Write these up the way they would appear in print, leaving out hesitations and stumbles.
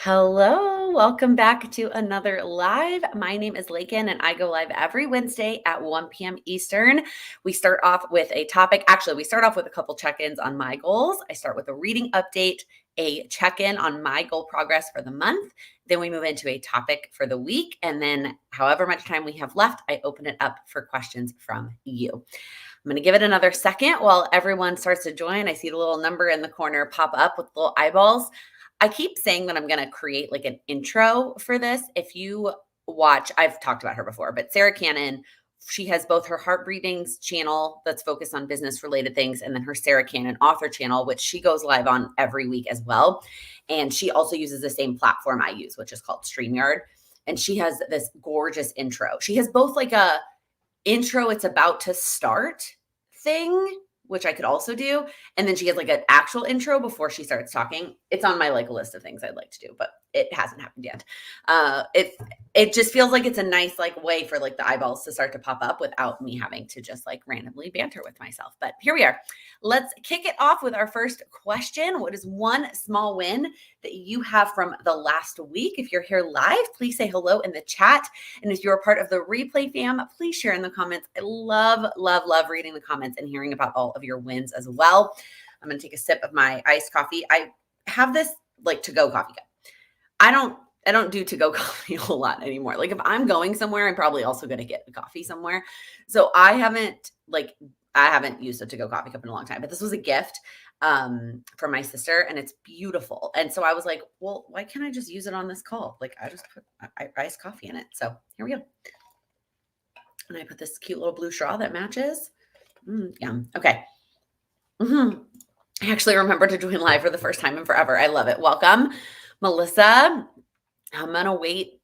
Hello, welcome back to another live. My name is Laken and I go live every Wednesday at 1 p.m. Eastern. We start off with a topic. Actually, we start off with a couple check-ins on my goals. I start with a reading update, a check-in on my goal progress for the month. Then we move into a topic for the week. And then however much time we have left, I open it up for questions from you. I'm going to give it another second while everyone starts to join. I see the little number in the corner pop up with little eyeballs. I keep saying that I'm going to create like an intro for this. If you watch, I've talked about her before, but Sarah Cannon, she has both her Heart Breathings channel that's focused on business related things, and then her Sarah Cannon author channel, which she goes live on every week as well. And she also uses the same platform I use, which is called StreamYard. And she has this gorgeous intro. She has both like a intro, it's about to start thing, which I could also do. And then she has like an actual intro before she starts talking. It's on my like list of things I'd like to do, but it hasn't happened yet. It just feels like it's a nice like way for like the eyeballs to start to pop up without me having to just like randomly banter with myself. But here we are. Let's kick it off with our first question. What is one small win that you have from the last week? If you're here live, please say hello in the chat. And if you're a part of the replay fam, please share in the comments. I love reading the comments and hearing about all of your wins as well. I'm going to take a sip of my iced coffee. I have this like to-go coffee cup. I don't do to-go coffee a whole lot anymore. Like if I'm going somewhere, I'm probably also going to get a coffee somewhere. So I haven't used a to-go coffee cup in a long time, but this was a gift from my sister and it's beautiful. And so I was like, well, why can't I just use it on this call? Like I just put iced coffee in it. So here we go. And I put this cute little blue straw that matches. Yum. Okay. I actually remember to join live for the first time in forever. I love it. Welcome, Melissa. I'm going to wait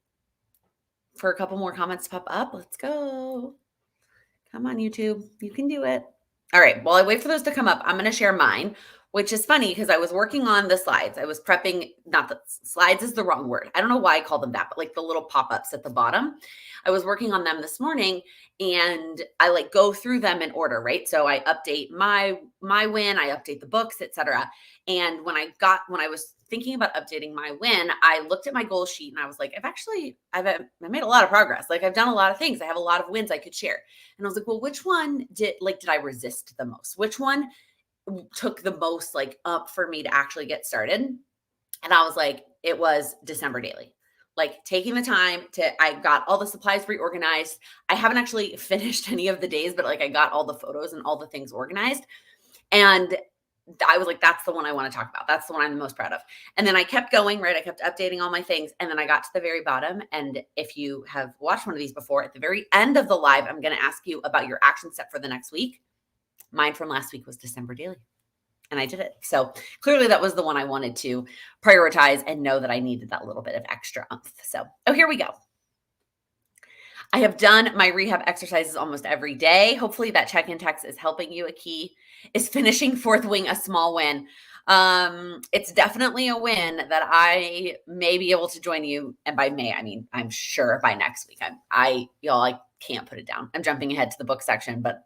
for a couple more comments to pop up. Let's go. Come on, YouTube. You can do it. All right. While I wait for those to come up, I'm going to share mine, which is funny because I was working on the slides. I was prepping, not the slides is the wrong word. I don't know why I call them that, but like the little pop-ups at the bottom. I was working on them this morning and I like go through them in order, right? So I update my win, I update the books, etc. And when I was thinking about updating my win, I looked at my goal sheet and I was like, I've made a lot of progress. Like I've done a lot of things. I have a lot of wins I could share. And I was like, well, which one did I resist the most? Which one took the most like up for me to actually get started? And I was like, it was December daily. Like taking the time I got all the supplies reorganized. I haven't actually finished any of the days, but like I got all the photos and all the things organized. And I was like, that's the one I want to talk about. That's the one I'm the most proud of. And then I kept going, right? I kept updating all my things. And then I got to the very bottom. And if you have watched one of these before, at the very end of the live, I'm going to ask you about your action step for the next week. Mine from last week was December daily. And I did it. So clearly that was the one I wanted to prioritize and know that I needed that little bit of extra oomph. So, here we go. I have done my rehab exercises almost every day. Hopefully that check-in text is helping you. A key is finishing fourth wing, a small win. It's definitely a win that I may be able to join you. And by May, I mean, I'm sure by next week. I can't put it down. I'm jumping ahead to the book section, but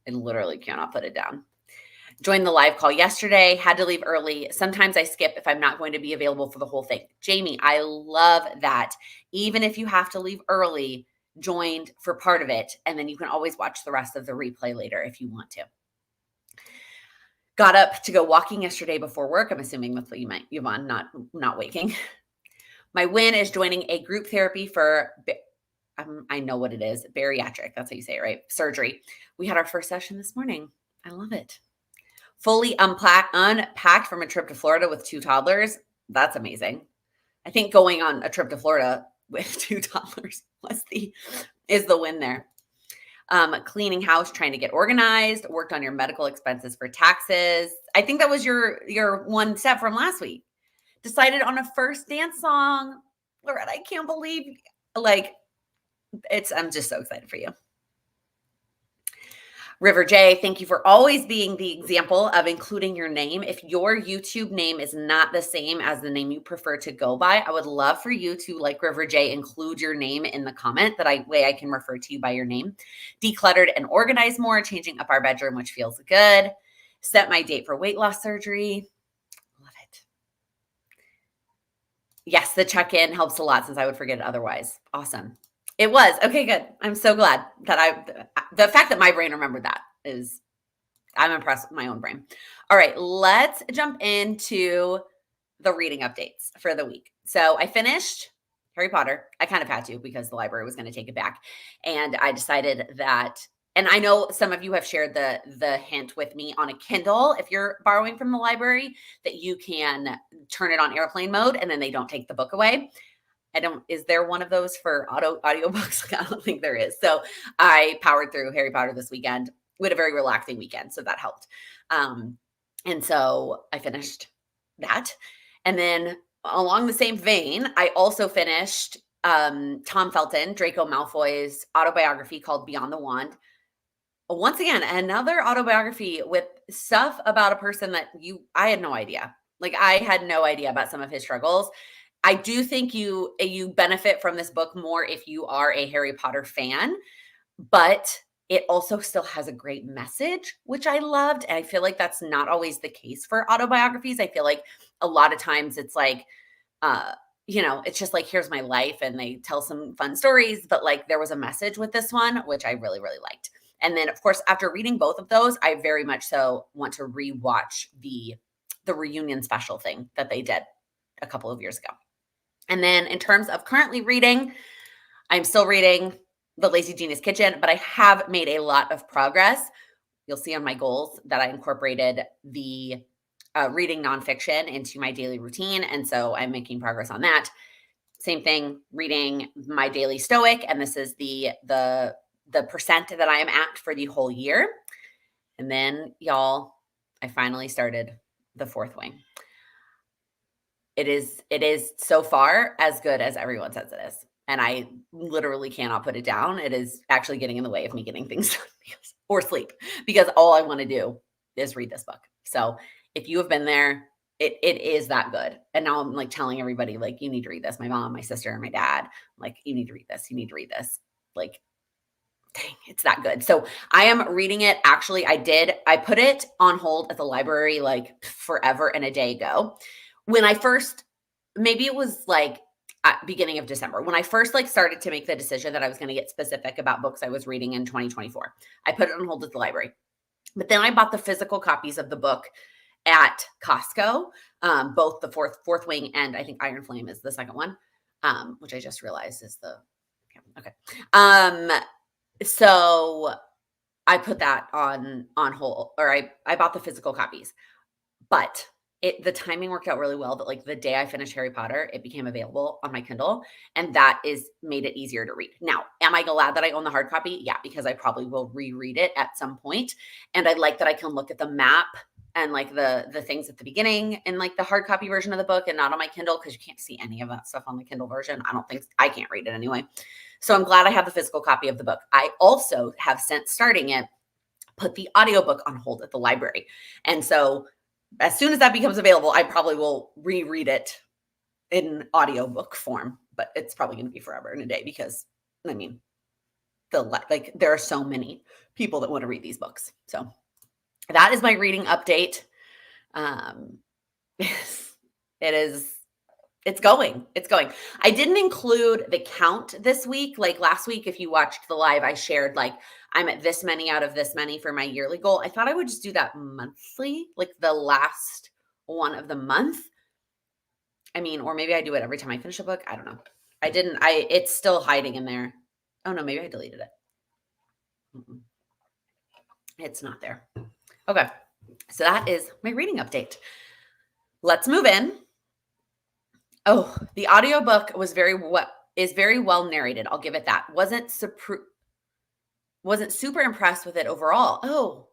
I literally cannot put it down. Joined the live call yesterday, had to leave early. Sometimes I skip if I'm not going to be available for the whole thing. Jamie, I love that. Even if you have to leave early, joined for part of it, and then you can always watch the rest of the replay later if you want to. Got up to go walking yesterday before work. I'm assuming that's what you meant, Yvonne, not waking. My win is joining a group therapy for, I know what it is, bariatric. That's how you say it, right? Surgery. We had our first session this morning. I love it. Fully unpacked from a trip to Florida with 2 toddlers. That's amazing. I think going on a trip to Florida with 2 toddlers is the win there. Cleaning house, trying to get organized, worked on your medical expenses for taxes. I think that was your one step from last week. Decided on a first dance song. Loretta, I can't believe I'm just so excited for you. River J, thank you for always being the example of including your name. If your YouTube name is not the same as the name you prefer to go by, I would love for you to, like River J, include your name in the comment. Way I can refer to you by your name. Decluttered and organized more, changing up our bedroom, which feels good. Set my date for weight loss surgery. Love it. Yes, the check-in helps a lot since I would forget it otherwise. Awesome. It was. Okay, good. I'm so glad that the fact that my brain remembered that is, I'm impressed with my own brain. All right, let's jump into the reading updates for the week. So I finished Harry Potter. I kind of had to because the library was going to take it back. And I decided that, and I know some of you have shared the hint with me on a Kindle, if you're borrowing from the library, that you can turn it on airplane mode and then they don't take the book away. Is there one of those for audiobooks? I don't think there is. So I powered through Harry Potter this weekend. We had a very relaxing weekend, so that helped. And so I finished that. And then along the same vein, I also finished Tom Felton, Draco Malfoy's autobiography called Beyond the Wand. Once again, another autobiography with stuff about a person that I had no idea. Like I had no idea about some of his struggles. I do think you benefit from this book more if you are a Harry Potter fan, but it also still has a great message, which I loved. And I feel like that's not always the case for autobiographies. I feel like a lot of times it's like, it's just like, here's my life. And they tell some fun stories, but like there was a message with this one, which I really, really liked. And then of course, after reading both of those, I very much so want to rewatch the reunion special thing that they did a couple of years ago. And then in terms of currently reading, I'm still reading The Lazy Genius Kitchen, but I have made a lot of progress. You'll see on my goals that I incorporated the reading nonfiction into my daily routine. And so I'm making progress on that. Same thing, reading my daily Stoic. And this is the percent that I am at for the whole year. And then y'all, I finally started The Fourth Wing. It is so far as good as everyone says it is. And I literally cannot put it down. It is actually getting in the way of me getting things done or sleep because all I want to do is read this book. So if you have been there, it is that good. And now I'm like telling everybody, like, you need to read this. My mom, my sister, and my dad, like, you need to read this. You need to read this. Like, dang, it's that good. So I am reading it. Actually, I put it on hold at the library like forever and a day ago. When I first, maybe it was like at beginning of December, when I first like started to make the decision that I was going to get specific about books I was reading in 2024, I put it on hold at the library. But then I bought the physical copies of the book at Costco, both the fourth Wing and I think Iron Flame is the second one, which I just realized is the, okay. So I put that on hold, or I bought the physical copies, but the timing worked out really well that like the day I finished Harry Potter, it became available on my Kindle, and that made it easier to read. Now, am I glad that I own the hard copy? Yeah, because I probably will reread it at some point. And I like that I can look at the map and like the things at the beginning in like the hard copy version of the book and not on my Kindle because you can't see any of that stuff on the Kindle version. I can't read it anyway. So I'm glad I have the physical copy of the book. I also have, since starting it, put the audiobook on hold at the library. And so as soon as that becomes available, I probably will reread it in audiobook form, but it's probably going to be forever and a day because, I mean, there are so many people that want to read these books. So that is my reading update. It's going. I didn't include the count this week. Like last week, if you watched the live, I shared like I'm at this many out of this many for my yearly goal. I thought I would just do that monthly, like the last one of the month. I mean, or maybe I do it every time I finish a book. I don't know. It's still hiding in there. Oh no, maybe I deleted it. It's not there. Okay. So that is my reading update. Let's move in. Oh, the audiobook is very well narrated. I'll give it that. Wasn't super impressed with it overall. Oh,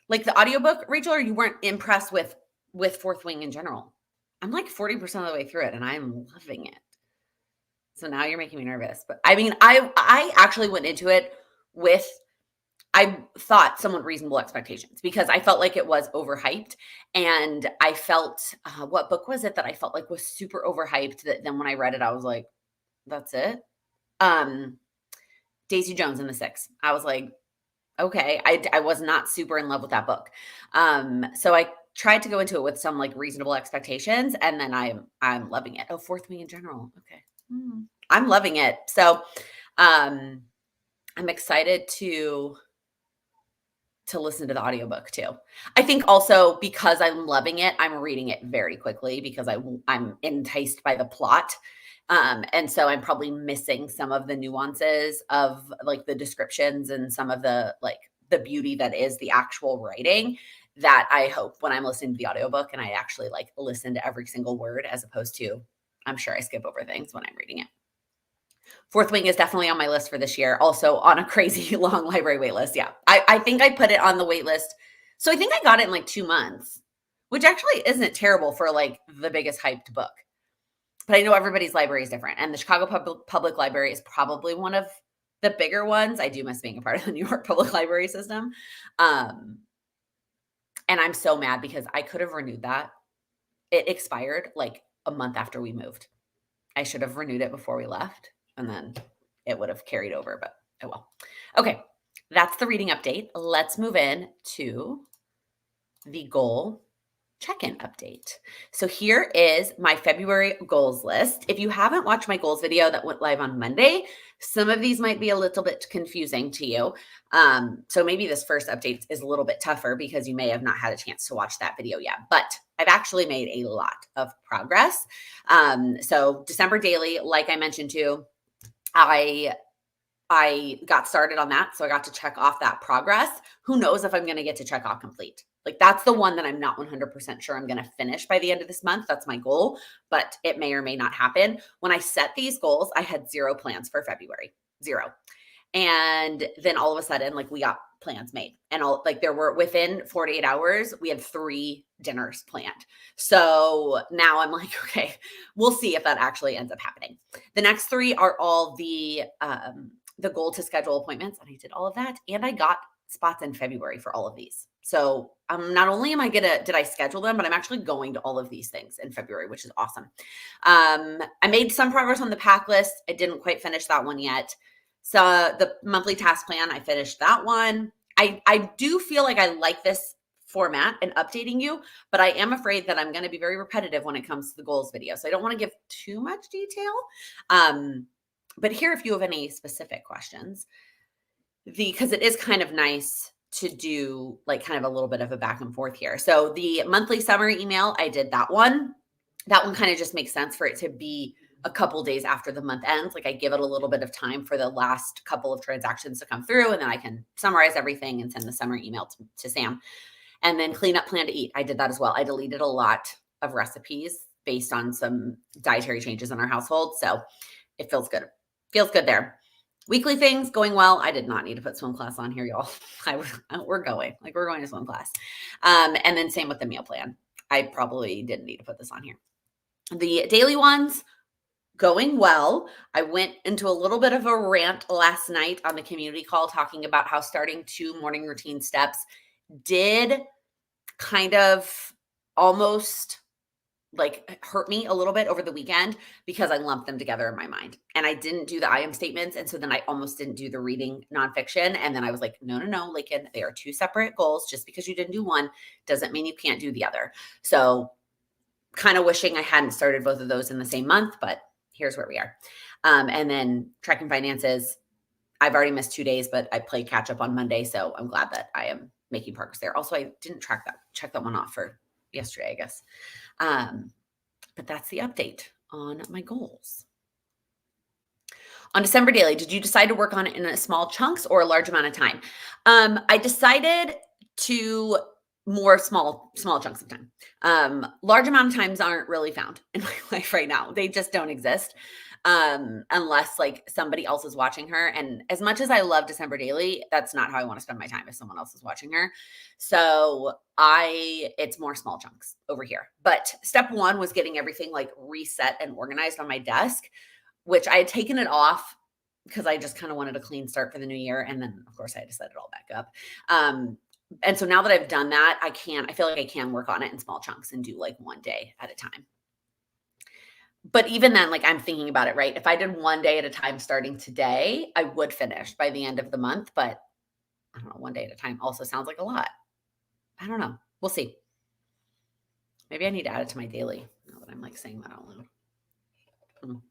like the audiobook, Rachel, or you weren't impressed with Fourth Wing in general? I'm like 40% of the way through it and I'm loving it. So now you're making me nervous. But I mean, I actually went into it with, I thought somewhat reasonable expectations because I felt like it was overhyped. And I felt, what book was it that I felt like was super overhyped that then when I read it, I was like, that's it. Daisy Jones and the Six. I was like, okay. I was not super in love with that book. So tried to go into it with some like reasonable expectations, and then I'm loving it. Oh, Fourth Wing in general. Okay. I'm loving it. So I'm excited to listen to the audiobook too. I think also because I'm loving it, I'm reading it very quickly because I'm enticed by the plot. And so I'm probably missing some of the nuances of like the descriptions and some of the like the beauty that is the actual writing that I hope when I'm listening to the audiobook and I actually like listen to every single word as opposed to I'm sure I skip over things when I'm reading it. Fourth Wing is definitely on my list for this year. Also on a crazy long library wait list. Yeah. I think I put it on the wait list. So I think I got it in like 2 months, which actually isn't terrible for like the biggest hyped book. But I know everybody's library is different. And the Chicago Public Library is probably one of the bigger ones. I do miss being a part of the New York Public Library system. And I'm so mad because I could have renewed that. It expired like a month after we moved. I should have renewed it before we left, and then it would have carried over, but oh well. Okay, that's the reading update. Let's move in to the goal check-in update. So here is my February goals list. If you haven't watched my goals video that went live on Monday, some of these might be a little bit confusing to you. So maybe this first update is a little bit tougher because you may have not had a chance to watch that video yet, but I've actually made a lot of progress. So December daily, like I mentioned too, I got started on that. So I got to check off that progress. Who knows if I'm going to get to check off complete? Like that's the one that I'm not 100% sure I'm going to finish by the end of this month. That's my goal, but it may or may not happen. When I set these goals, I had 0 plans for February, 0. And then all of a sudden, like we got plans made and all like there were within 48 hours, we had 3 dinners planned. So now I'm like, okay, we'll see if that actually ends up happening. The next 3 are all the goal to schedule appointments. And I did all of that. And I got spots in February for all of these. So not only am I did I schedule them, but I'm actually going to all of these things in February, which is awesome. I made some progress on the pack list. I didn't quite finish that one yet. So the monthly task plan, I finished that one. I do feel like I like this format and updating you, but I am afraid that I'm going to be very repetitive when it comes to the goals video. So I don't want to give too much detail. But here, if you have any specific questions, because it is kind of nice to do like kind of a little bit of a back and forth here. So the monthly summary email, I did that one. That one kind of just makes sense for it to be a couple days after the month ends. Like I give it a little bit of time for the last couple of transactions to come through, and then I can summarize everything and send the summary email to Sam. And then clean up plan to eat. I did that as well. I deleted a lot of recipes based on some dietary changes in our household. So it feels good. Feels good there. Weekly things going well. I did not need to put swim class on here, y'all. We're going to swim class. And then same with the meal plan. I probably didn't need to put this on here. The daily ones going well. I went into a little bit of a rant last night on the community call talking about how starting 2 morning routine steps did kind of almost like hurt me a little bit over the weekend because I lumped them together in my mind and I didn't do the I am statements. And so then I almost didn't do the reading nonfiction. And then I was like, no, Laken, they are 2 separate goals. Just because you didn't do one doesn't mean you can't do the other. So kind of wishing I hadn't started both of those in the same month, but here's where we are. And then tracking finances. I've already missed 2 days, but I played catch up on Monday. So I'm glad that I am making progress there. Also, I didn't check that one off for yesterday, I guess. But that's the update on my goals. On December daily, did you decide to work on it in a small chunks or a large amount of time? I decided to more small chunks of time. Large amount of times aren't really found in my life right now. They just don't exist. Unless like somebody else is watching her. And as much as I love December daily, that's not how I want to spend my time if someone else is watching her. So it's more small chunks over here. But step 1 was getting everything like reset and organized on my desk, which I had taken it off because I just kind of wanted a clean start for the new year. And then of course I had to set it all back up. And so now that I've done that, I feel like I can work on it in small chunks and do like 1 day at a time. But even then, like I'm thinking about it, right? If I did 1 day at a time starting today, I would finish by the end of the month. But I don't know, 1 day at a time also sounds like a lot. I don't know. We'll see. Maybe I need to add it to my daily now that I'm like saying that out loud.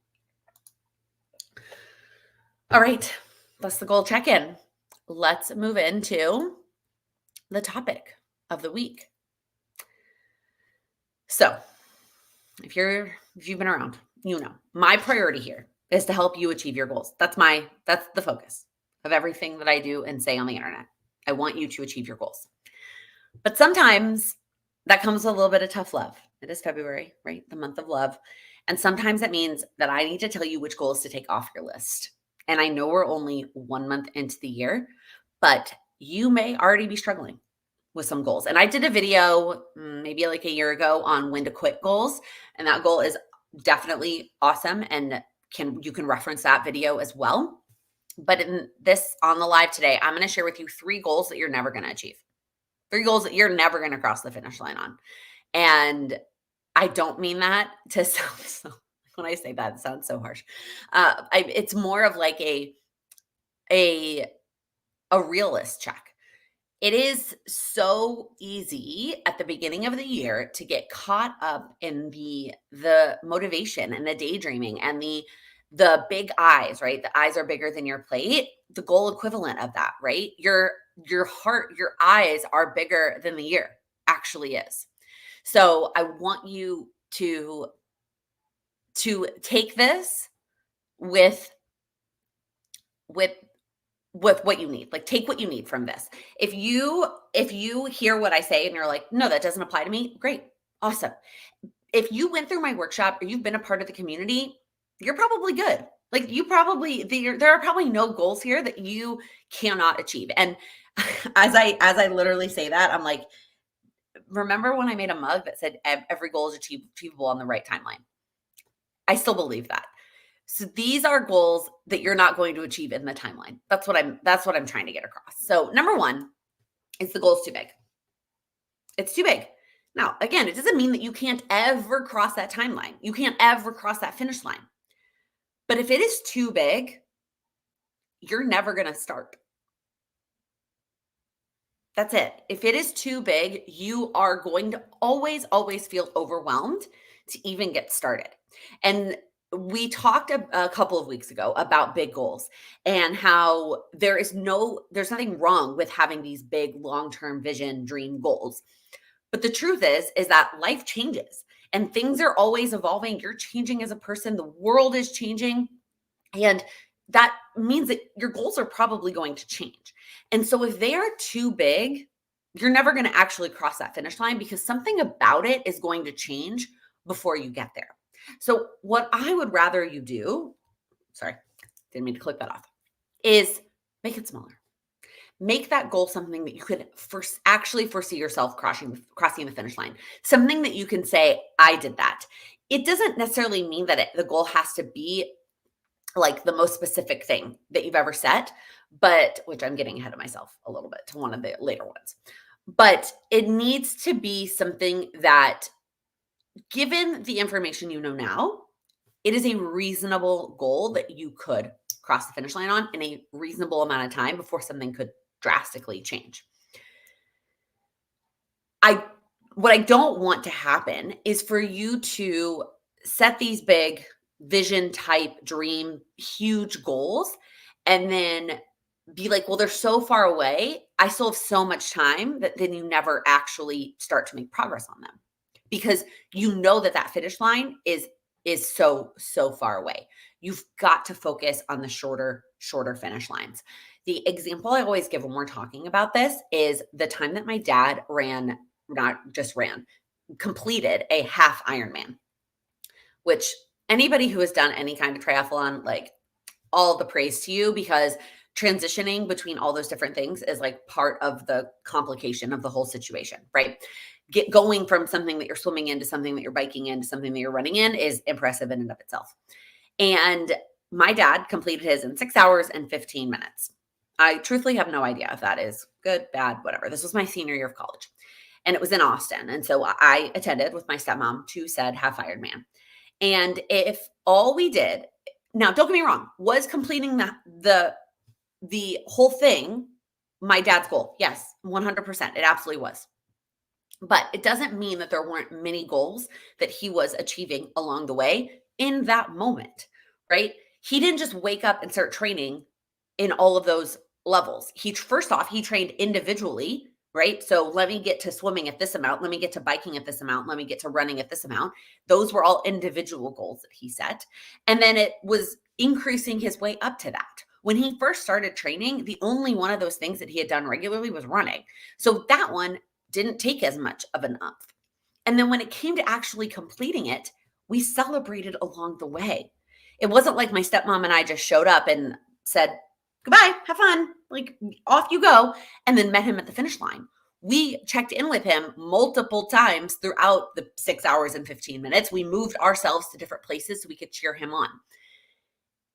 All right, that's the goal check-in. Let's move into the topic of the week. So, if you've been around, you know, my priority here is to help you achieve your goals. That's the focus of everything that I do and say on the internet. I want you to achieve your goals. But sometimes that comes with a little bit of tough love. It is February, right? The month of love. And sometimes that means that I need to tell you which goals to take off your list. And I know we're only 1 month into the year, but you may already be struggling with some goals. And I did a video maybe like a year ago on when to quit goals. And that goal is definitely awesome. And you can reference that video as well. But in this on the live today, I'm going to share with you 3 goals that you're never going to achieve. 3 goals that you're never going to cross the finish line on. And I don't mean that to sound so, when I say that, it sounds so harsh. It's more of like a realist check. It is so easy at the beginning of the year to get caught up in the motivation and the daydreaming and the big eyes, right? The eyes are bigger than your plate. The goal equivalent of that, right? Your heart, your eyes are bigger than the year actually is. So I want you to take this with what you need. Like, take what you need from this. If you hear what I say and you're like, no, that doesn't apply to me, great, awesome. If you went through my workshop or you've been a part of the community, you're probably good. Like, there are probably no goals here that you cannot achieve. And as I literally say that, I'm like, remember when I made a mug that said every goal is achievable on the right timeline? I still believe that. So these are goals that you're not going to achieve in the timeline. That's what I'm trying to get across. So number 1 is the goal's too big. It's too big. Now, again, it doesn't mean that you can't ever cross that timeline. You can't ever cross that finish line. But if it is too big, you're never going to start. That's it. If it is too big, you are going to always feel overwhelmed to even get started. And we talked a couple of weeks ago about big goals and how there's nothing wrong with having these big long-term vision dream goals. But the truth is that life changes and things are always evolving. You're changing as a person. The world is changing. And that means that your goals are probably going to change. And so if they are too big, you're never going to actually cross that finish line because something about it is going to change before you get there. So what I would rather you do, sorry, didn't mean to click that off, is make it smaller. Make that goal something that you could actually foresee yourself crossing the finish line. Something that you can say, I did that. It doesn't necessarily mean that the goal has to be like the most specific thing that you've ever set, but which I'm getting ahead of myself a little bit to one of the later ones. But it needs to be something that, given the information you know now, it is a reasonable goal that you could cross the finish line on in a reasonable amount of time before something could drastically change. What I don't want to happen is for you to set these big vision type dream, huge goals, and then be like, well, they're so far away. I still have so much time that then you never actually start to make progress on them because you know that finish line is so far away. You've got to focus on the shorter finish lines. The example I always give when we're talking about this is the time that my dad completed a half Ironman, which anybody who has done any kind of triathlon, like, all the praise to you, because transitioning between all those different things is like part of the complication of the whole situation, right? Going from something that you're swimming into something that you're biking into something that you're running in is impressive in and of itself. And my dad completed his in 6 hours and 15 minutes. I truthfully have no idea if that is good, bad, whatever. This was my senior year of college and it was in Austin. And so I attended with my stepmom to said half Ironman. And if all we did, now don't get me wrong, was completing the whole thing my dad's goal? Yes, 100%. It absolutely was. But it doesn't mean that there weren't many goals that he was achieving along the way in that moment, right? He didn't just wake up and start training in all of those levels. He first off, he trained individually, right? So let me get to swimming at this amount, let me get to biking at this amount, let me get to running at this amount. Those were all individual goals that he set. And then it was increasing his way up to that. When he first started training, the only one of those things that he had done regularly was running. So that one didn't take as much of an umph. And then when it came to actually completing it, we celebrated along the way. It wasn't like my stepmom and I just showed up and said, goodbye, have fun, like off you go, and then met him at the finish line. We checked in with him multiple times throughout the 6 hours and 15 minutes. We moved ourselves to different places so we could cheer him on.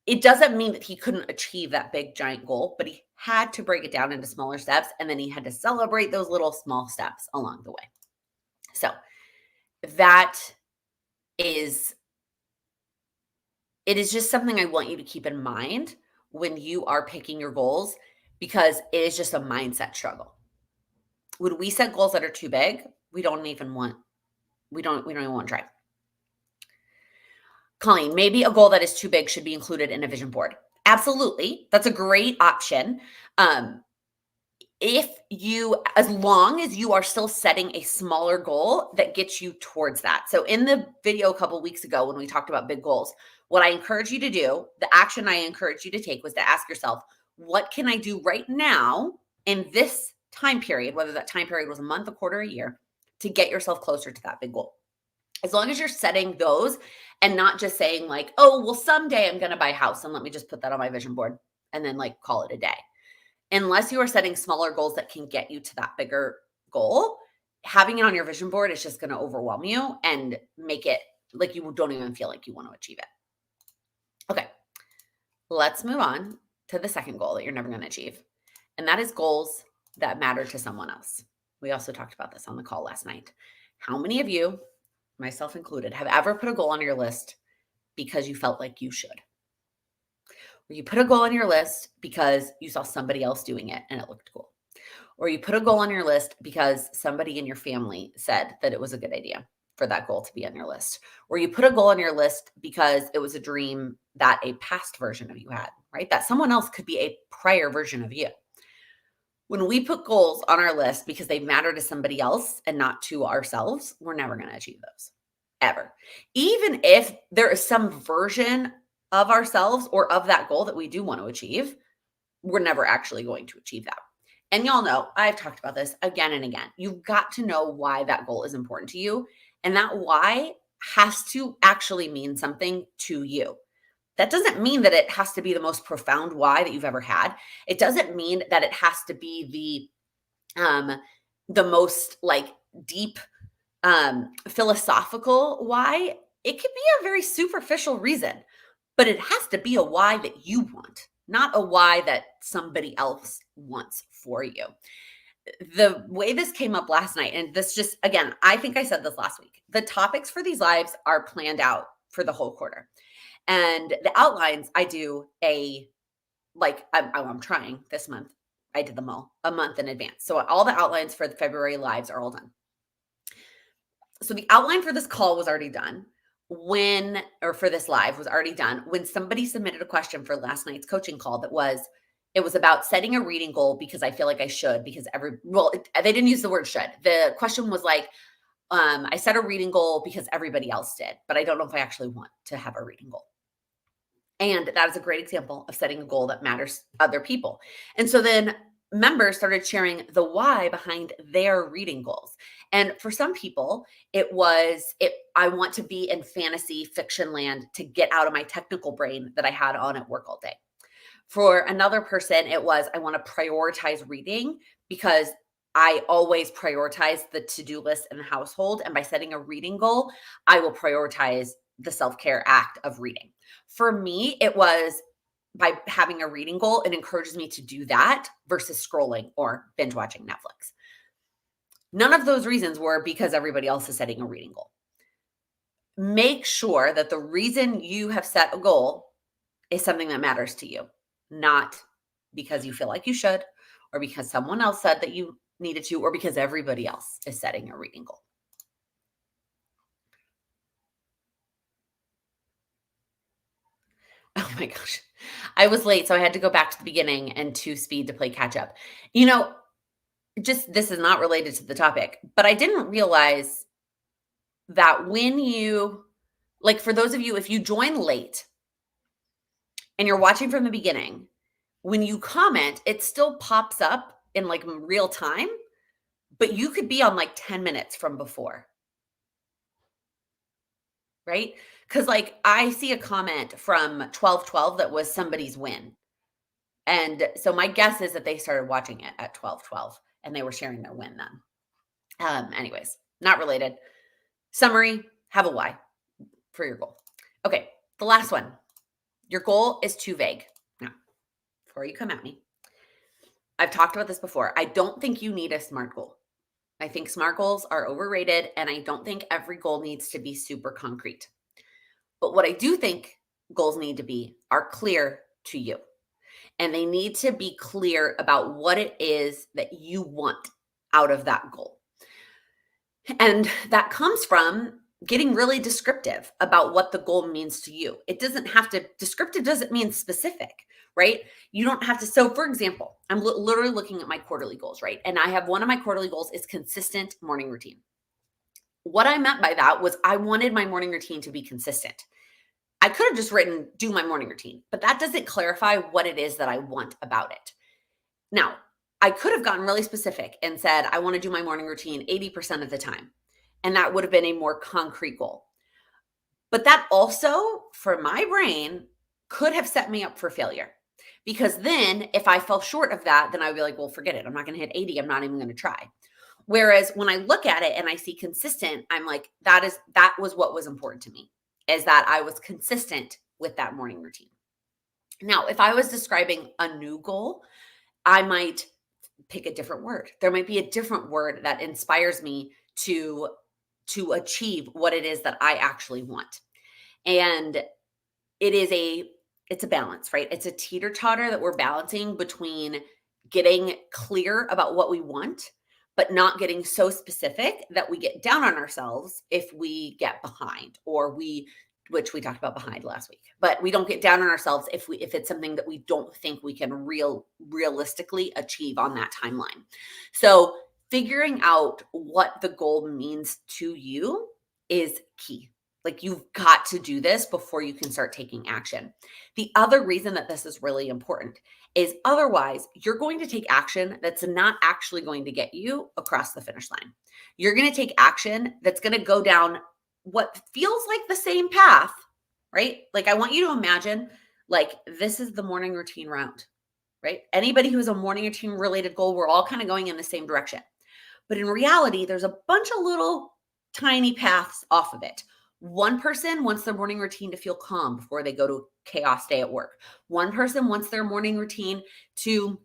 It doesn't mean that he couldn't achieve that big giant goal, but he had to break it down into smaller steps, and then he had to celebrate those little small steps along the way. So that is, it is just something I want you to keep in mind when you are picking your goals, because it is just a mindset struggle. When we set goals that are too big, we don't even want to try. Colleen, maybe a goal that is too big should be included in a vision board. Absolutely. That's a great option. As long as you are still setting a smaller goal that gets you towards that. So in the video a couple weeks ago, when we talked about big goals, what I encourage you to do, the action I encourage you to take was to ask yourself, what can I do right now in this time period, whether that time period was a month, a quarter, a year, to get yourself closer to that big goal? As long as you're setting those and not just saying like, oh, well, someday I'm going to buy a house and let me just put that on my vision board and then like call it a day. Unless you are setting smaller goals that can get you to that bigger goal, having it on your vision board is just going to overwhelm you and make it like you don't even feel like you want to achieve it. Okay, let's move on to the second goal that you're never going to achieve. And that is goals that matter to someone else. We also talked about this on the call last night. How many of you, myself included, have ever put a goal on your list because you felt like you should? Or you put a goal on your list because you saw somebody else doing it and it looked cool. Or you put a goal on your list because somebody in your family said that it was a good idea for that goal to be on your list. Or you put a goal on your list because it was a dream that a past version of you had, right? That someone else could be a prior version of you. When we put goals on our list because they matter to somebody else and not to ourselves, we're never going to achieve those, ever. Even if there is some version of ourselves or of that goal that we do want to achieve, we're never actually going to achieve that. And y'all know, I've talked about this again and again. You've got to know why that goal is important to you. And that why has to actually mean something to you. That doesn't mean that it has to be the most profound why that you've ever had. It doesn't mean that it has to be the most like deep philosophical why. It could be a very superficial reason, but it has to be a why that you want, not a why that somebody else wants for you. The way this came up last night, and this just, again, I think I said this last week, the topics for these lives are planned out for the whole quarter. And the outlines, I do I'm trying this month. I did them all a month in advance. So all the outlines for the February lives are all done. So the outline for this call was already done for this live was already done when somebody submitted a question for last night's coaching call it was about setting a reading goal because I feel like I should, because they didn't use the word should. The question was like, I set a reading goal because everybody else did, but I don't know if I actually want to have a reading goal. And that is a great example of setting a goal that matters to other people. And so then members started sharing the why behind their reading goals. And for some people, I want to be in fantasy fiction land to get out of my technical brain that I had on at work all day. For another person, it was, I want to prioritize reading because I always prioritize the to-do list in the household. And by setting a reading goal, I will prioritize the self-care act of reading. For me, it was by having a reading goal, it encourages me to do that versus scrolling or binge watching Netflix. None of those reasons were because everybody else is setting a reading goal. Make sure that the reason you have set a goal is something that matters to you, not because you feel like you should or because someone else said that you needed to, or because everybody else is setting a reading goal. Oh my gosh. I was late, so I had to go back to the beginning and to speed to play catch up. You know, just this is not related to the topic, but I didn't realize that when you, like, for those of you, if you join late and you're watching from the beginning, when you comment, it still pops up in like real time, but you could be on like 10 minutes from before, right? Because like I see a comment from 12:12 that was somebody's win. And so my guess is that they started watching it at 12:12 and they were sharing their win then. Anyways, not related. Summary, have a why for your goal. Okay, the last one. Your goal is too vague. Now, before you come at me, I've talked about this before. I don't think you need a SMART goal. I think SMART goals are overrated, and I don't think every goal needs to be super concrete. But what I do think goals need to be are clear to you. And they need to be clear about what it is that you want out of that goal. And that comes from getting really descriptive about what the goal means to you. It doesn't have to, descriptive doesn't mean specific, right? You don't have to. So, for example, I'm literally looking at my quarterly goals, right? And I have one of my quarterly goals is consistent morning routine. What I meant by that was I wanted my morning routine to be consistent. I could have just written, do my morning routine, but that doesn't clarify what it is that I want about it. Now, I could have gotten really specific and said, I want to do my morning routine 80% of the time. And that would have been a more concrete goal. But that also, for my brain, could have set me up for failure. Because then if I fell short of that, then I would be like, well, forget it. I'm not going to hit 80. I'm not even going to try. Whereas when I look at it and I see consistent, I'm like, that was what was important to me, is that I was consistent with that morning routine. Now, if I was describing a new goal, I might pick a different word. There might be a different word that inspires me to achieve what it is that I actually want. And it's a balance, right? It's a teeter-totter that we're balancing between getting clear about what we want, but not getting so specific that we get down on ourselves if we get behind, or which we talked about behind last week, but we don't get down on ourselves if it's something that we don't think we can realistically achieve on that timeline. So figuring out what the goal means to you is key. Like, you've got to do this before you can start taking action. The other reason that this is really important is otherwise you're going to take action that's not actually going to get you across the finish line. You're going to take action that's going to go down what feels like the same path, right? Like, I want you to imagine, like, this is the morning routine route, right? Anybody who has a morning routine related goal, we're all kind of going in the same direction. But in reality, there's a bunch of little tiny paths off of it. One person wants their morning routine to feel calm before they go to a chaos day at work. One person wants their morning routine to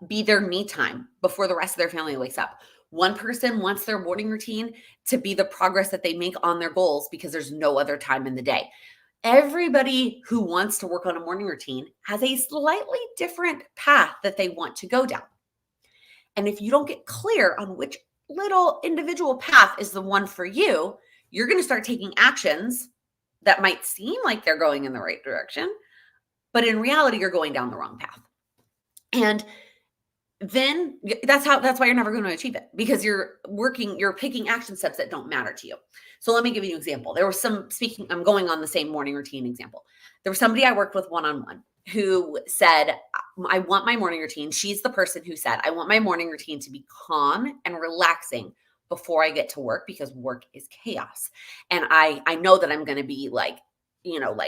be their me time before the rest of their family wakes up. One person wants their morning routine to be the progress that they make on their goals because there's no other time in the day. Everybody who wants to work on a morning routine has a slightly different path that they want to go down. And if you don't get clear on which little individual path is the one for you, you're going to start taking actions that might seem like they're going in the right direction, but in reality, you're going down the wrong path. And then that's why you're never going to achieve it, because you're picking action steps that don't matter to you. So let me give you an example. I'm going on the same morning routine example. There was somebody I worked with one-on-one who said, I want my morning routine. She's the person who said, I want my morning routine to be calm and relaxing before I get to work, because work is chaos. And I know that I'm going to be like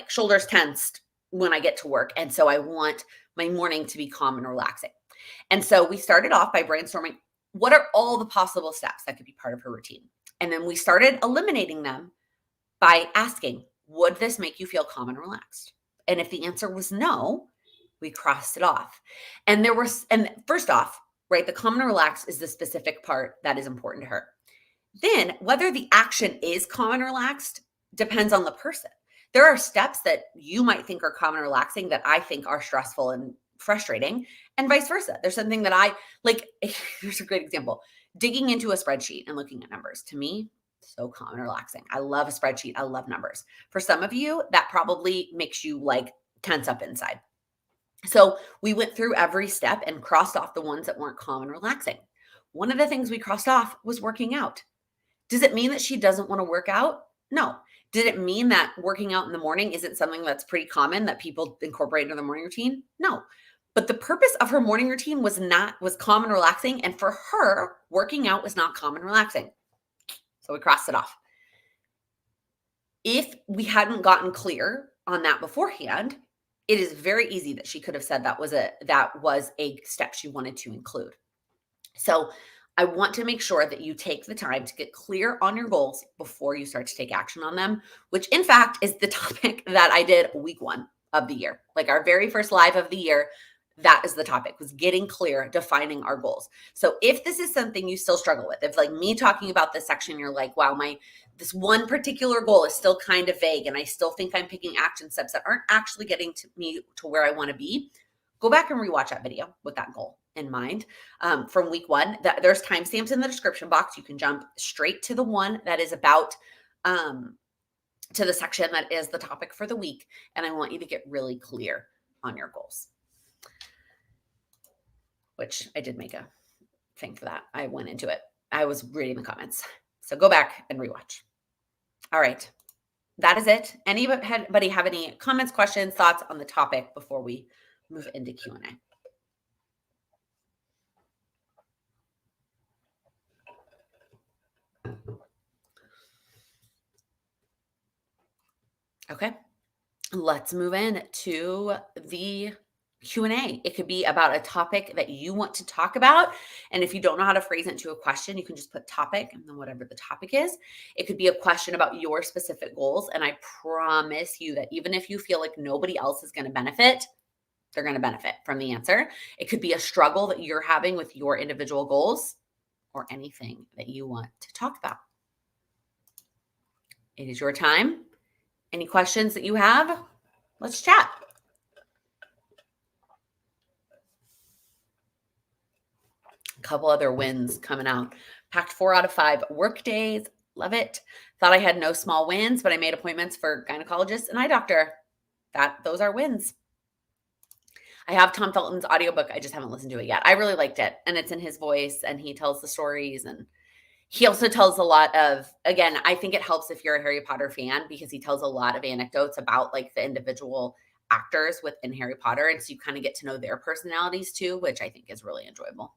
shoulders tensed when I get to work. And so I want my morning to be calm and relaxing. And so we started off by brainstorming, what are all the possible steps that could be part of her routine? And then we started eliminating them by asking, would this make you feel calm and relaxed? And if the answer was no, we crossed it off. And first off, right, the calm and relaxed is the specific part that is important to her. Then whether the action is calm and relaxed depends on the person. There are steps that you might think are calm and relaxing that I think are stressful and frustrating, and vice versa. There's something that I like. Here's a great example. Digging into a spreadsheet and looking at numbers, to me, so calm and relaxing. I love a spreadsheet. I love numbers. For some of you, that probably makes you like tense up inside. So we went through every step and crossed off the ones that weren't calm and relaxing. One of the things we crossed off was working out. Does it mean that she doesn't want to work out? No. Did it mean that working out in the morning isn't something that's pretty common that people incorporate into their morning routine? No. But the purpose of her morning routine was calm and relaxing. And for her, working out was not calm and relaxing. So we crossed it off. If we hadn't gotten clear on that beforehand, it is very easy that she could have said that was a step she wanted to include. So I want to make sure that you take the time to get clear on your goals before you start to take action on them, which in fact is the topic that I did week 1 of the year. Like our very first live of the year, that is the topic, was getting clear, defining our goals. So if this is something you still struggle with, if like me talking about this section, you're like, wow, this one particular goal is still kind of vague and I still think I'm picking action steps that aren't actually getting me to where I want to be, go back and rewatch that video with that goal in mind from week 1. There's timestamps in the description box. You can jump straight to the one that is about to the section that is the topic for the week. And I want you to get really clear on your goals, which I did make a thing for that. I went into it. I was reading the comments. So go back and rewatch. All right. That is it. Anybody have any comments, questions, thoughts on the topic before we move into Q&A? Okay. Let's move in to the Q&A. It could be about a topic that you want to talk about. And if you don't know how to phrase it into a question, you can just put topic and then whatever the topic is. It could be a question about your specific goals. And I promise you that even if you feel like nobody else is going to benefit, they're going to benefit from the answer. It could be a struggle that you're having with your individual goals or anything that you want to talk about. It is your time. Any questions that you have? Let's chat. A couple other wins coming out. Packed 4 out of 5 work days. Love it. Thought I had no small wins, but I made appointments for gynecologists and eye doctor. Those are wins. I have Tom Felton's audiobook. I just haven't listened to it yet. I really liked it. And it's in his voice and he tells the stories, and he also tells a lot of, again, I think it helps if you're a Harry Potter fan because he tells a lot of anecdotes about like the individual actors within Harry Potter. And so you kind of get to know their personalities too, which I think is really enjoyable.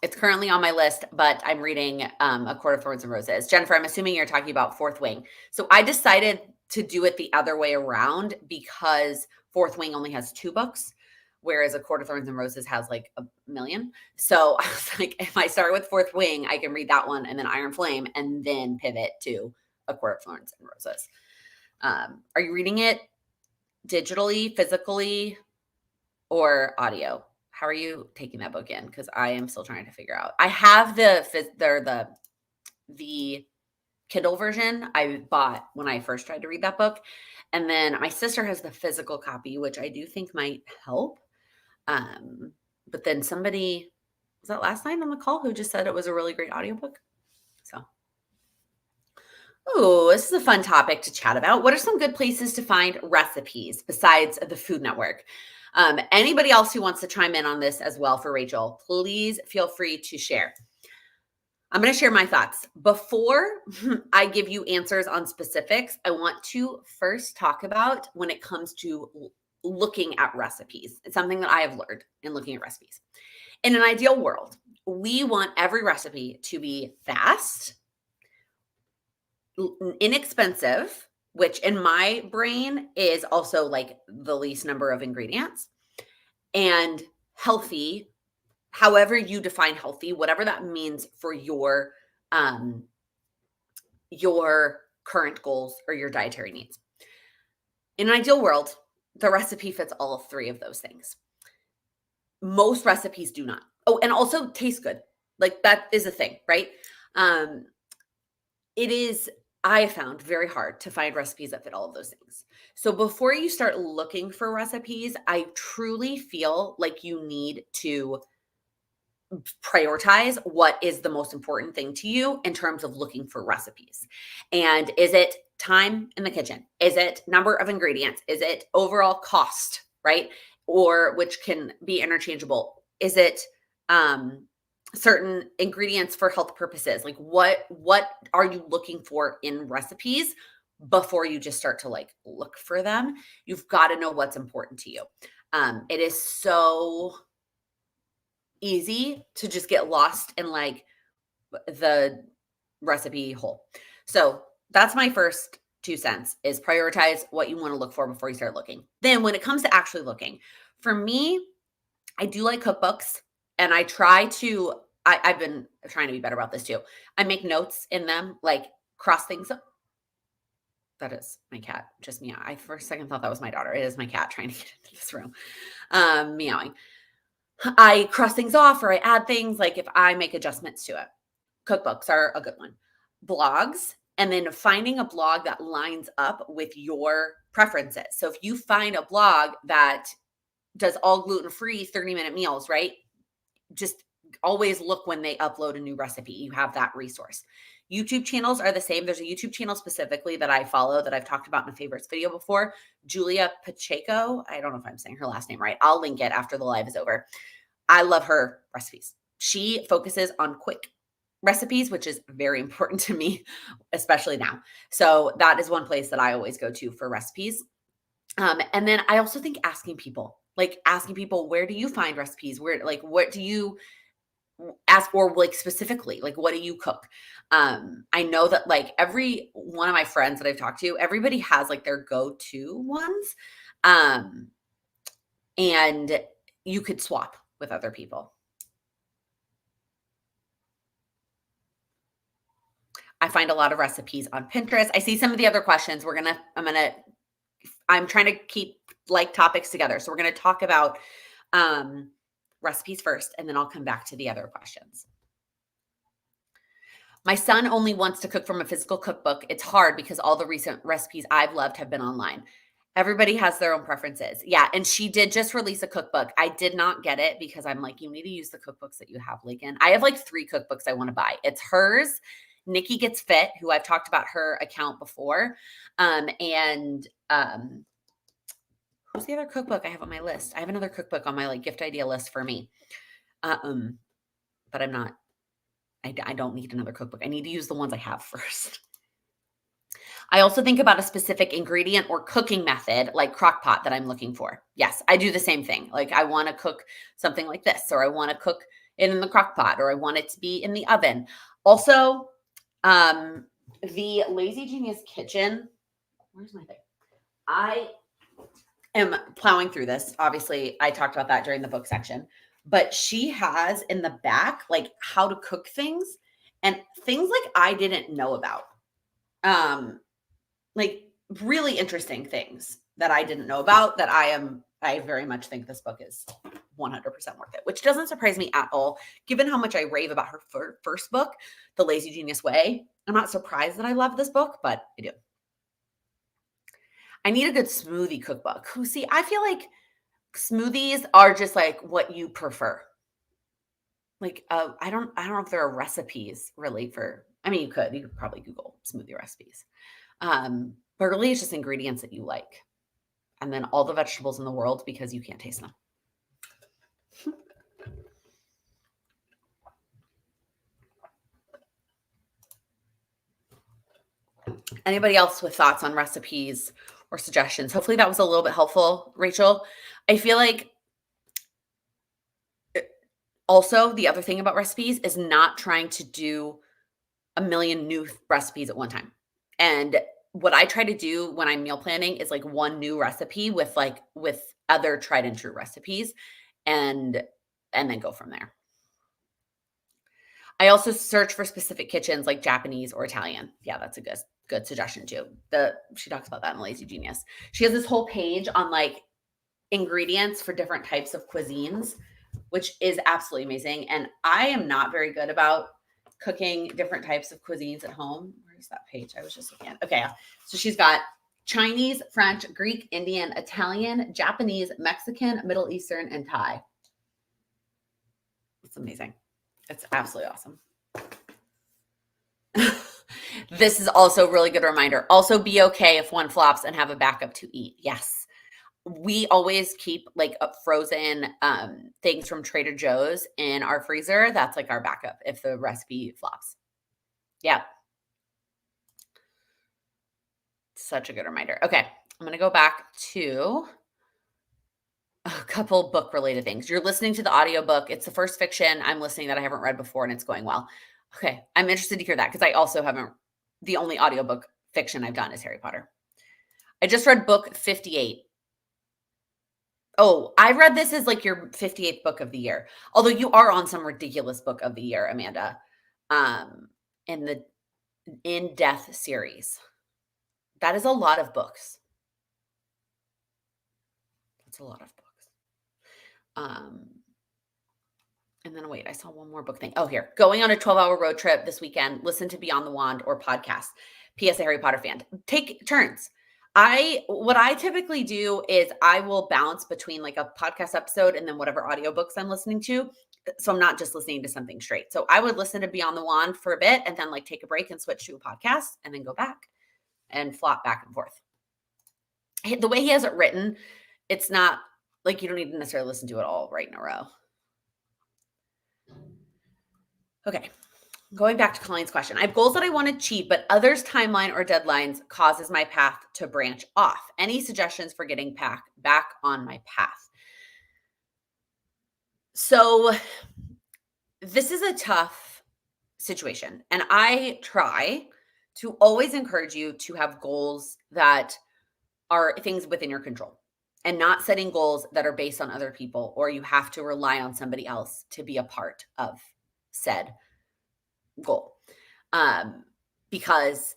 It's currently on my list, but I'm reading A Court of Thorns and Roses. Jennifer, I'm assuming you're talking about Fourth Wing. So I decided to do it the other way around because Fourth Wing only has 2 books, whereas A Court of Thorns and Roses has like a million. So I was like, if I start with Fourth Wing, I can read that one and then Iron Flame and then pivot to A Court of Thorns and Roses. Are you reading it digitally, physically, or audio? How are you taking that book in? Because I am still trying to figure out. I have the Kindle version I bought when I first tried to read that book. And then my sister has the physical copy, which I do think might help. But then somebody, was that last night on the call, who just said it was a really great audiobook? So, oh, this is a fun topic to chat about. What are some good places to find recipes besides the Food Network? Anybody else who wants to chime in on this as well for Rachel, please feel free to share. I'm going to share my thoughts. Before I give you answers on specifics, I want to first talk about when it comes to looking at recipes. It's something that I have learned in looking at recipes. In an ideal world, we want every recipe to be fast, inexpensive, which in my brain is also like the least number of ingredients, and healthy, however you define healthy, whatever that means for your current goals or your dietary needs. In an ideal world, the recipe fits all 3 of those things. Most recipes do not. Oh, and also taste good. Like that is a thing, right? It is I found very hard to find recipes that fit all of those things. So before you start looking for recipes, I truly feel like you need to prioritize what is the most important thing to you in terms of looking for recipes. And is it time in the kitchen? Is it number of ingredients? Is it overall cost, right? Or which can be interchangeable? Is it certain ingredients for health purposes? Like what are you looking for in recipes before you just start to like look for them? You've got to know what's important to you. It is so easy to just get lost in like the recipe hole. So that's my first 2 cents is prioritize what you want to look for before you start looking. Then when it comes to actually looking, for me, I do like cookbooks and I try to, I've been trying to be better about this too. I make notes in them, like cross things up. That is my cat, just meow. I for a second thought that was my daughter. It is my cat trying to get into this room, meowing. I cross things off or I add things like if I make adjustments to it. Cookbooks are a good one. Blogs, and then finding a blog that lines up with your preferences. So if you find a blog that does all gluten-free 30-minute meals, right? Just always look when they upload a new recipe. You have that resource. YouTube channels are the same. There's a YouTube channel specifically that I follow that I've talked about in a favorites video before. Julia Pacheco. I don't know if I'm saying her last name right. I'll link it after the live is over. I love her recipes. She focuses on quick recipes, which is very important to me, especially now. So that is one place that I always go to for recipes. And then I also think asking people, where do you find recipes? Where, like, what do you ask for, like, specifically, like, what do you cook? I know that like every one of my friends that I've talked to, everybody has like their go-to ones. And you could swap with other people. I find a lot of recipes on Pinterest. I see some of the other questions. I'm trying to keep like topics together. So we're going to talk about recipes first, and then I'll come back to the other questions. My son only wants to cook from a physical cookbook. It's hard because all the recent recipes I've loved have been online. Everybody has their own preferences. Yeah. And she did just release a cookbook. I did not get it because I'm like, you need to use the cookbooks that you have, Laken. I have like 3 cookbooks I want to buy. It's hers, Nikki Gets Fit, who I've talked about her account before. And who's the other cookbook I have on my list? I have another cookbook on my like gift idea list for me. But I'm not, I don't need another cookbook. I need to use the ones I have first. I also think about a specific ingredient or cooking method like crock pot that I'm looking for. Yes, I do the same thing. Like I want to cook something like this, or I want to cook it in the crock pot, or I want it to be in the oven. Also, the Lazy Genius Kitchen, where's my thing? I am plowing through this. Obviously, I talked about that during the book section, but she has in the back, like how to cook things and things like I didn't know about. Like really interesting things that I didn't know about that I very much think this book is 100% worth it, which doesn't surprise me at all, given how much I rave about her first book, The Lazy Genius Way. I'm not surprised that I love this book, but I do. I need a good smoothie cookbook. See, I feel like smoothies are just like what you prefer. Like, I don't know if there are recipes really for, I mean, you could probably Google smoothie recipes. But really it's just ingredients that you like. And then all the vegetables in the world because you can't taste them. Anybody else with thoughts on recipes or suggestions? Hopefully that was a little bit helpful, Rachel. I feel like also the other thing about recipes is not trying to do a million new recipes at one time. And what I try to do when I'm meal planning is like one new recipe with other tried and true recipes and then go from there. I also search for specific kitchens like Japanese or Italian. Yeah, that's a good suggestion too. She talks about that in Lazy Genius. She has this whole page on like ingredients for different types of cuisines, which is absolutely amazing. And I am not very good about cooking different types of cuisines at home. Where's Where's that page? I was just looking at. Okay. So she's got Chinese, French, Greek, Indian, Italian, Japanese, Mexican, Middle Eastern, and Thai. It's amazing. It's absolutely awesome. This is also a really good reminder. Also be okay if one flops and have a backup to eat. Yes. We always keep like frozen things from Trader Joe's in our freezer. That's like our backup if the recipe flops. Yeah. Such a good reminder. Okay. I'm going to go back to a couple book related things. You're listening to the audiobook. It's the first fiction I'm listening that I haven't read before and it's going well. Okay. I'm interested to hear that because I also haven't, the only audiobook fiction I've done is Harry Potter. I just read book 58. Oh, I read this as like your 58th book of the year. Although you are on some ridiculous book of the year, Amanda, in the In Death series. That is a lot of books. That's a lot of books. And then wait, I saw one more book thing. Oh, here. Going on a 12-hour road trip this weekend, listen to Beyond the Wand or podcast. P.S. a Harry Potter fan. Take turns. What I typically do is I will bounce between like a podcast episode and then whatever audiobooks I'm listening to. So I'm not just listening to something straight. So I would listen to Beyond the Wand for a bit and then like take a break and switch to a podcast and then go back and flop back and forth. The way he has it written, it's not like you don't need to necessarily listen to it all right in a row. Okay. Going back to Colleen's question, I have goals that I want to achieve, but others' timeline or deadlines causes my path to branch off. Any suggestions for getting back on my path? So this is a tough situation, and I try to always encourage you to have goals that are things within your control and not setting goals that are based on other people or you have to rely on somebody else to be a part of said goal. Because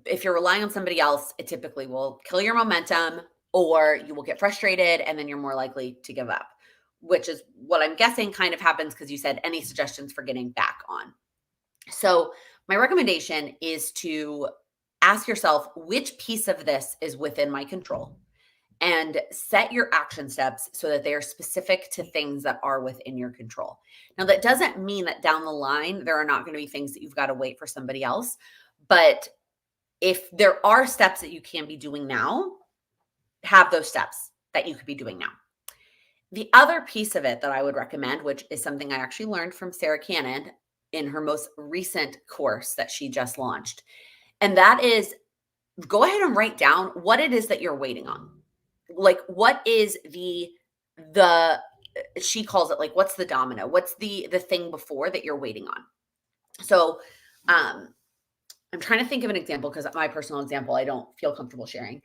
if you're relying on somebody else, it typically will kill your momentum or you will get frustrated and then you're more likely to give up, which is what I'm guessing kind of happens because you said any suggestions for getting back on. So my recommendation is to ask yourself which piece of this is within my control and set your action steps so that they are specific to things that are within your control. Now, that doesn't mean that down the line, there are not going to be things that you've got to wait for somebody else. But if there are steps that you can be doing now, have those steps that you could be doing now. The other piece of it that I would recommend, which is something I actually learned from Sarah Cannon in her most recent course that she just launched, and that is go ahead and write down what it is that you're waiting on. Like, what is the she calls it like, what's the domino? What's the thing before that you're waiting on? So I'm trying to think of an example because my personal example, I don't feel comfortable sharing.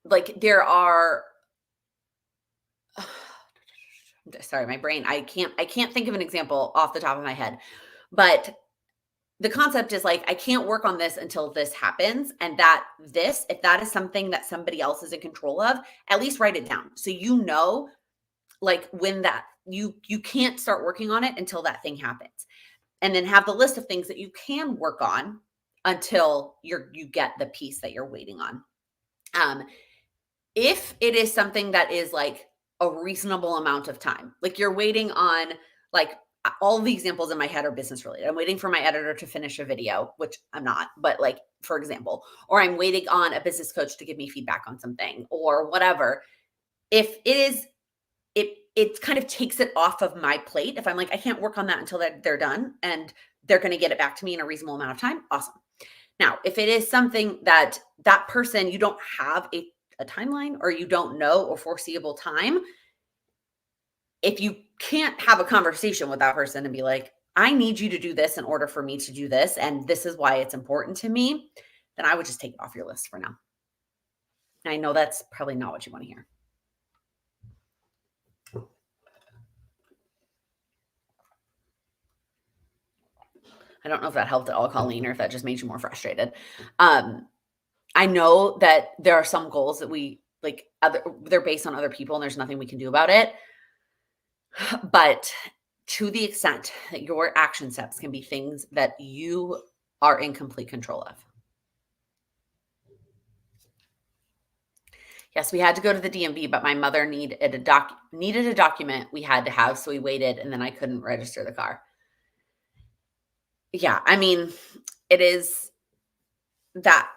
Like there are, sorry, my brain, I can't think of an example off the top of my head, but the concept is like, I can't work on this until this happens. And if that is something that somebody else is in control of, at least write it down. So, you know, like when that you can't start working on it until that thing happens. And then have the list of things that you can work on until you get the piece that you're waiting on. If it is something that is like a reasonable amount of time, like you're waiting on, like, all the examples in my head are business related. I'm waiting for my editor to finish a video, which I'm not, but like, for example, or I'm waiting on a business coach to give me feedback on something or whatever. If it is, it kind of takes it off of my plate. If I'm like, I can't work on that until they're done and they're going to get it back to me in a reasonable amount of time. Awesome. Now, if it is something that person, you don't have a timeline or you don't know or foreseeable time, if you can't have a conversation with that person and be like, I need you to do this in order for me to do this, and this is why it's important to me, then I would just take it off your list for now. I know that's probably not what you want to hear. I don't know if that helped at all, Colleen, or if that just made you more frustrated. I know that there are some goals that we like, they're based on other people and there's nothing we can do about it. But to the extent that your action steps can be things that you are in complete control of. Yes, we had to go to the DMV, but my mother needed a document we had to have, so we waited, and then I couldn't register the car. Yeah, I mean, it is that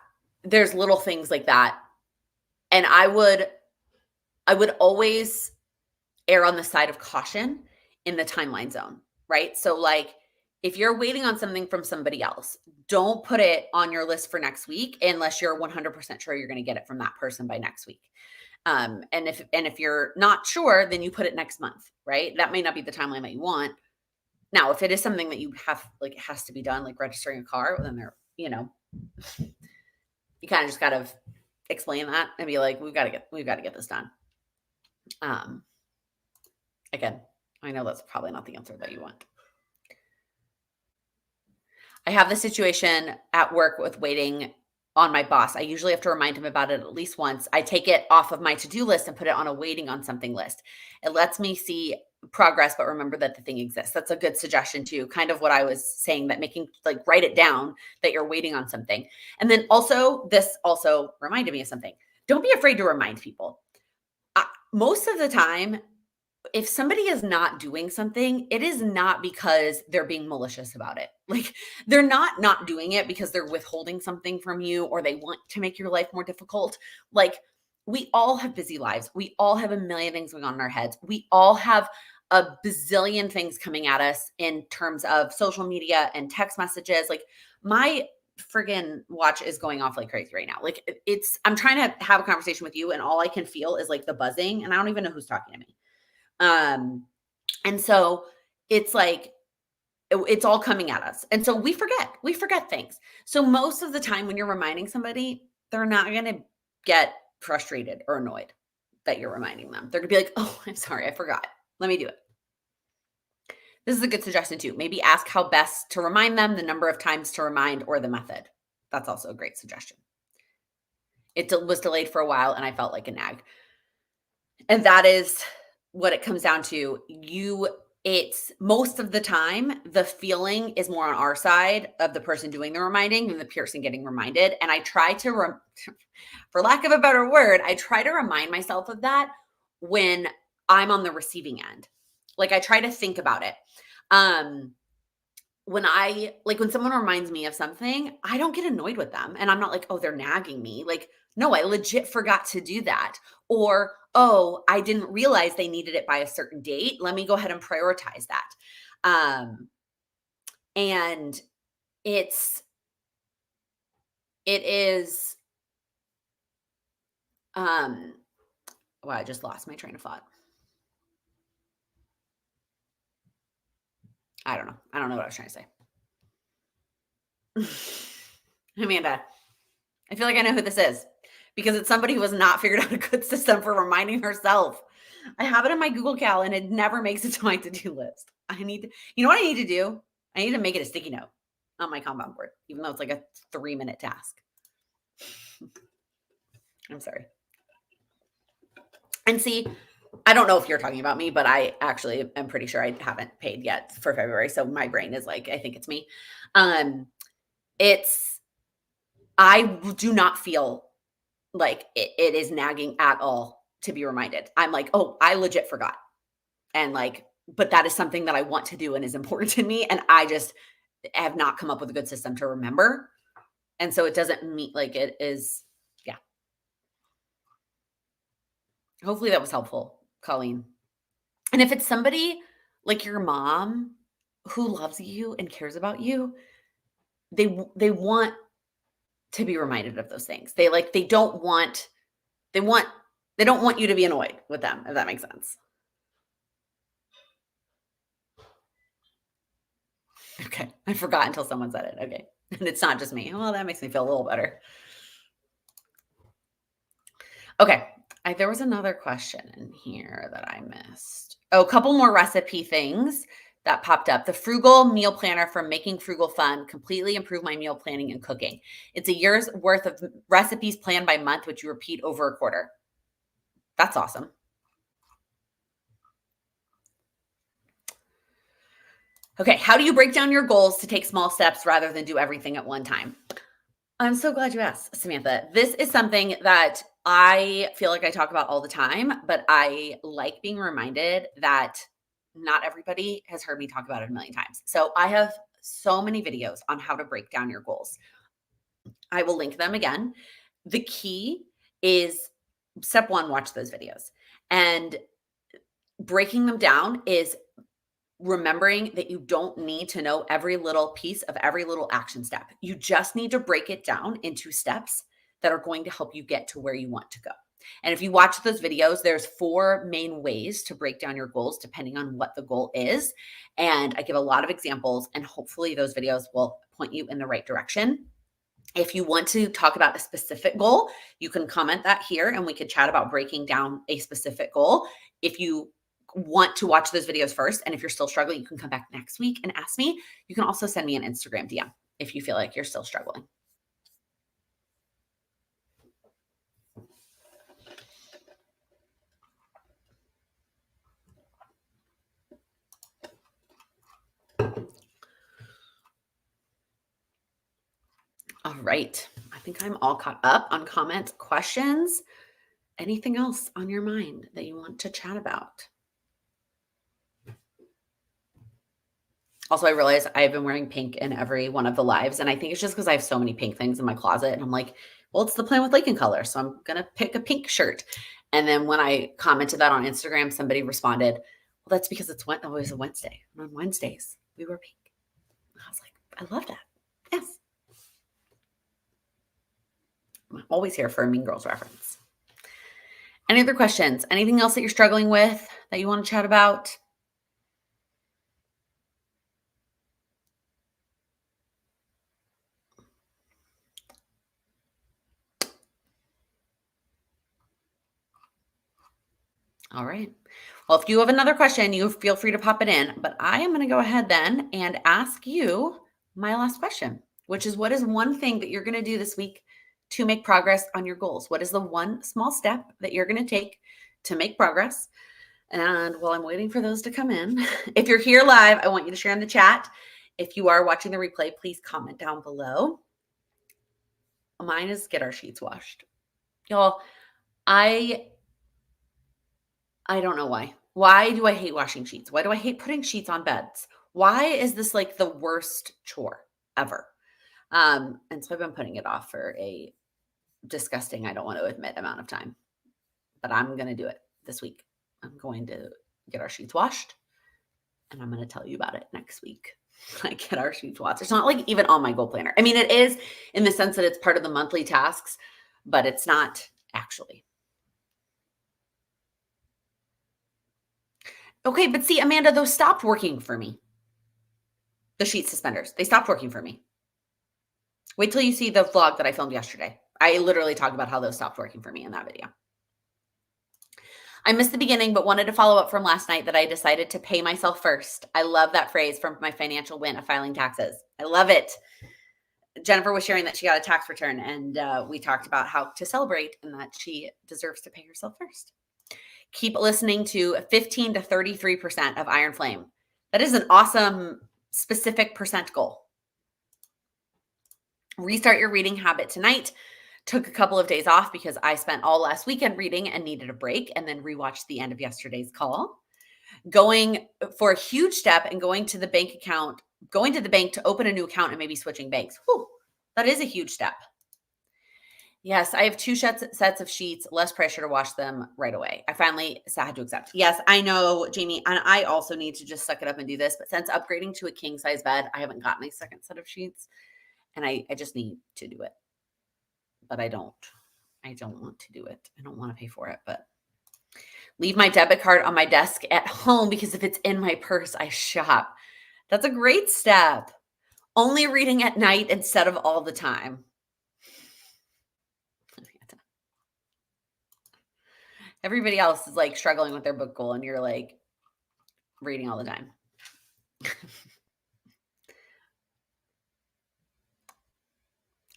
there's little things like that, and I would always err on the side of caution in the timeline zone, right? So, like, if you're waiting on something from somebody else, don't put it on your list for next week unless you're 100% sure you're going to get it from that person by next week. And if you're not sure, then you put it next month, right? That may not be the timeline that you want. Now, if it is something that you have, like, it has to be done, like registering a car, then you kind of just gotta explain that and be like, we've got to get this done. Again, I know that's probably not the answer that you want. I have the situation at work with waiting on my boss. I usually have to remind him about it at least once. I take it off of my to-do list and put it on a waiting on something list. It lets me see progress, but remember that the thing exists. That's a good suggestion too. Kind of what I was saying, that making, like, write it down that you're waiting on something. And then also, this also reminded me of something. Don't be afraid to remind people. Most of the time, if somebody is not doing something, it is not because they're being malicious about it. Like, they're not doing it because they're withholding something from you or they want to make your life more difficult. Like, we all have busy lives. We all have a million things going on in our heads. We all have a bazillion things coming at us in terms of social media and text messages. Like, my friggin' watch is going off like crazy right now. Like, I'm trying to have a conversation with you and all I can feel is like the buzzing, and I don't even know who's talking to me. And so it's like, it's all coming at us. And so we forget things. So most of the time when you're reminding somebody, they're not going to get frustrated or annoyed that you're reminding them. They're gonna be like, oh, I'm sorry, I forgot. Let me do it. This is a good suggestion too. Maybe ask how best to remind them, the number of times to remind, or the method. That's also a great suggestion. It was delayed for a while and I felt like a nag. And that is what it comes down to. It's most of the time, the feeling is more on our side of the person doing the reminding than the person getting reminded. And I try to, for lack of a better word, I try to remind myself of that when I'm on the receiving end. Like, I try to think about it. When someone reminds me of something, I don't get annoyed with them. And I'm not like, oh, they're nagging me. Like, no, I legit forgot to do that. Or, oh, I didn't realize they needed it by a certain date. Let me go ahead and prioritize that. And it is, well, I just lost my train of thought. I don't know. I don't know what I was trying to say. Amanda, I feel like I know who this is because it's somebody who has not figured out a good system for reminding herself. I have it in my Google Cal and it never makes it to my to-do list. You know what I need to do? I need to make it a sticky note on my Kanban board, even though it's like a 3-minute task. I'm sorry. And see, I don't know if you're talking about me, but I actually am pretty sure I haven't paid yet for February. So my brain is like, I think it's me. I do not feel like it is nagging at all to be reminded. I'm like, oh, I legit forgot. And like, but that is something that I want to do and is important to me. And I just have not come up with a good system to remember. And so it doesn't mean like it is. Yeah. Hopefully that was helpful, Colleen. And if it's somebody like your mom who loves you and cares about you, they want to be reminded of those things. They don't want you to be annoyed with them, if that makes sense. Okay. I forgot until someone said it. Okay. And it's not just me. Well, that makes me feel a little better. Okay. There was another question in here that I missed. Oh, a couple more recipe things that popped up. The frugal meal planner from Making Frugal Fun completely improved my meal planning and cooking. It's a year's worth of recipes planned by month, which you repeat over a quarter. That's awesome. Okay, how do you break down your goals to take small steps rather than do everything at one time? I'm so glad you asked, Samantha. This is something that I feel like I talk about all the time, but I like being reminded that not everybody has heard me talk about it a million times. So I have so many videos on how to break down your goals. I will link them again. The key is step one, watch those videos. And breaking them down is remembering that you don't need to know every little piece of every little action step. You just need to break it down into steps that are going to help you get to where you want to go. And if you watch those videos, there's 4 main ways to break down your goals depending on what the goal is. And I give a lot of examples, and hopefully those videos will point you in the right direction. If you want to talk about a specific goal, you can comment that here and we could chat about breaking down a specific goal. If you want to watch those videos first, and if you're still struggling, you can come back next week and ask me. You can also send me an Instagram DM if you feel like you're still struggling. All right. I think I'm all caught up on comments, questions. Anything else on your mind that you want to chat about? Also, I realize I've been wearing pink in every one of the lives, and I think it's just because I have so many pink things in my closet, and I'm like, well, it's the Plan with Laken color, so I'm gonna pick a pink shirt. And then when I commented that on Instagram, somebody responded, well, that's because it's always a Wednesday, and on Wednesdays we wear pink. I was like, I love that. Yes, I'm always here for a Mean Girls reference. Any other questions? Anything else that you're struggling with that you want to chat about? All right. Well, if you have another question, you feel free to pop it in. But I am going to go ahead then and ask you my last question, which is what is one thing that you're going to do this week to make progress on your goals? What is the one small step that you're going to take to make progress? And while I'm waiting for those to come in, if you're here live, I want you to share in the chat. If you are watching the replay, please comment down below. Mine is get our sheets washed. Y'all, I don't know why. Why do I hate washing sheets? Why do I hate putting sheets on beds? Why is this like the worst chore ever? And so I've been putting it off for a disgusting, I don't want to admit, amount of time. But I'm going to do it this week. I'm going to get our sheets washed, and I'm going to tell you about it next week. I get our sheets washed. It's not like even on my goal planner. I mean, it is in the sense that it's part of the monthly tasks, but it's not actually. Okay, but see, Amanda, those stopped working for me. The sheet suspenders, they stopped working for me. Wait till you see the vlog that I filmed yesterday. I literally talked about how those stopped working for me in that video. I missed the beginning, but wanted to follow up from last night that I decided to pay myself first. I love that phrase from my financial win of filing taxes. I love it. Jennifer was sharing that she got a tax return, and we talked about how to celebrate and that she deserves to pay herself first. Keep listening to 15 to 33% of Iron Flame. That is an awesome specific percent goal. Restart your reading habit tonight. Took a couple of days off because I spent all last weekend reading and needed a break, and then rewatched the end of yesterday's call. Going for a huge step and going to the bank to open a new account and maybe switching banks. Whew, that is a huge step. Yes, I have 2 sets of sheets, less pressure to wash them right away. I finally had to accept. Yes, I know, Jamie, and I also need to just suck it up and do this. But since upgrading to a king size bed, I haven't gotten a second set of sheets, and I just need to do it. But I don't want to do it. I don't want to pay for it, but leave my debit card on my desk at home because if it's in my purse, I shop. That's a great step. Only reading at night instead of all the time. Everybody else is like struggling with their book goal, and you're like reading all the time.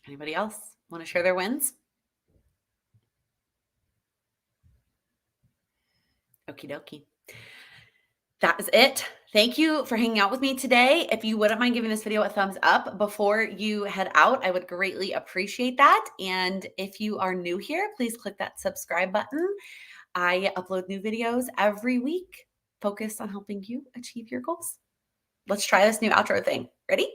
Anybody else want to share their wins? Okie dokie. That is it. Thank you for hanging out with me today. If you wouldn't mind giving this video a thumbs up before you head out, I would greatly appreciate that. And if you are new here, please click that subscribe button. I upload new videos every week focused on helping you achieve your goals. Let's try this new outro thing. Ready?